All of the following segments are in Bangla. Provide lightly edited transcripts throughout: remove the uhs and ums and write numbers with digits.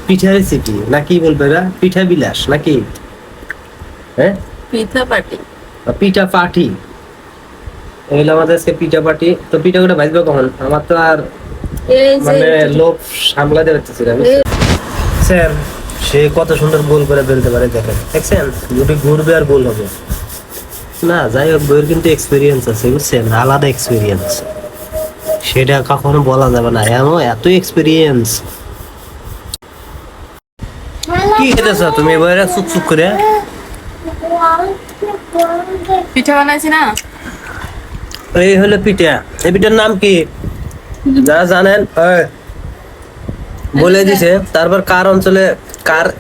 পিঠা রেসিপি নাকি বলবে না পিঠা বিলাস নাকি? হ্যাঁ, পিঠা পার্টি। পিঠা পার্টি এগুলো আমাদের আজকে পিঠা পার্টি। তো পিঠাগুলো ভাজবে কখন? আমার তো আর এই যে মানে লোভ সামলাতে পারতেছি না। স্যার সে কত সুন্দর গোল করে বেলতে পারে দেখেন, দেখছেন? যদি ঘুরবে আর গোল হবে না। যাই হোক, বইয়ের কিন্তু এক্সপিরিয়েন্স আছে, বুঝছেন? আলাদা এক্সপিরিয়েন্স, সেটা কখনো বলা যাবে না। এত এক্সপিরিয়েন্স। কি খেতেছ তুমি এবারে চুপ করে? পিঠা বানাইছি না। এই হলো পিঠা। এই পিঠার নাম কি যারা জানেন বলে দিছে। তারপর কার অঞ্চলে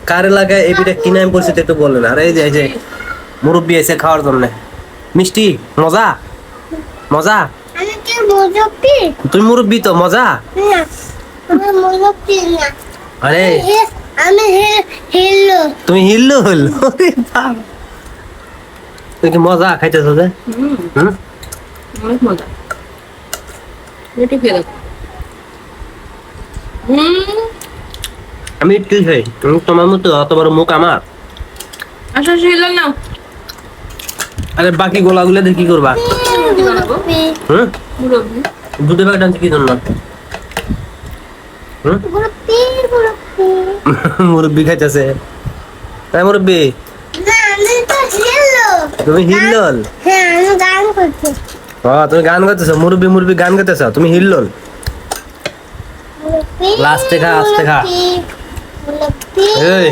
কার এলাকায় এই পিঠা কি নাম পরিচিত একটু বললেন। আর এই যে মুরব্বী এসে খাওয়ার জন্য মিষ্টি মজা মজা। তুমি মুরব্বী তো মজা। আরে তুমি হিল্লো হল তুমি কি মজা খাইতেছ যে? অনেক মজা। একটু খেয়ে দেখো। আমি একটু খাই, তুমি তোমার মতো অত বড় মুখ আমার। আচ্ছা ছিল না। আরে বাকি গোলাগুলো দিয়ে কি করবা? রুটি বানাবো। মুরব্বি। দুটো ব্যাগ টানছে কি জন্য? মুরব্বি খাইতেছে। তাই মুরব্বি তুমি হিল্লোল? তুমি গান গাইতেছো? মুরব্বি মুরব্বি গান গাইতেছো, তুমি হিল্লোল? লাস্টে খা, আস্তে খা। এই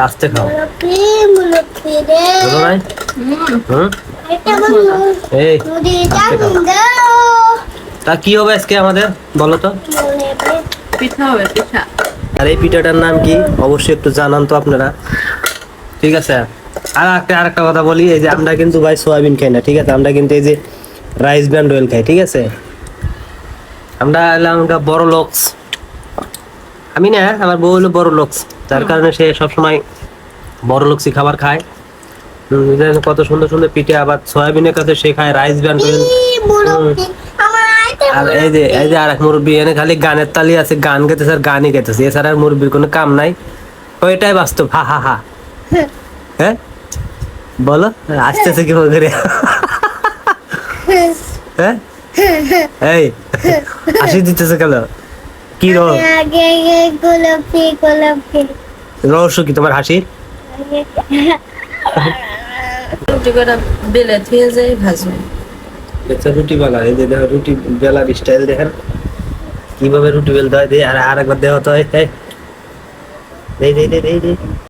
আস্তে খাও, বুঝো নাই? এই আস্তে খাও। তা কি হবে আজকে আমাদের বলো তো? পিঠা হবে, পিঠা। আর এই পিঠাটার নাম কি অবশ্যই একটু জানান তো আপনারা, ঠিক আছে? আর আরেকটা কথা বলি, এই যে আমরা কিন্তু ভাই সয়াবিন খাই না, ঠিক আছে? আমরা কিন্তু এই যে রাইস ব্র্যান্ড অয়েল খাই, ঠিক আছে? আমরা এলাম বড় লোকস। আমি না, আমার বউ হলো বড় লোকস, যার কারণে সে সবসময় বড় লোকসই খাবার খায়। কত সুন্দর সুন্দর পিঠে, আবার সয়াবিনের কাছে সে খায় রাইস ব্র্যান্ড অয়েল। আর এই যে আরেক মুরব্বী এনে খালি গানের তালি আছে, গান গাইতেছে আর গানই গাইতেছে, এছাড়া আর মুরব্বীর কোনো কাম নাই। ওইটাই বাস্তব। হা হা হা। হ্যাঁ বলো, আসতেছে কি করে? হ্যাঁ এই হাসি দিতেছে কেন? কি রহস্য কি তোমার হাসির? রুটি করা বেলে থুয়ে যায় ভাজবে। রুটি বেলা, এই যে দেখো রুটি বেলার স্টাইল দেখেন কিভাবে রুটি বেলতে হয়। আর আরেকবার দেওয়া তো হয়।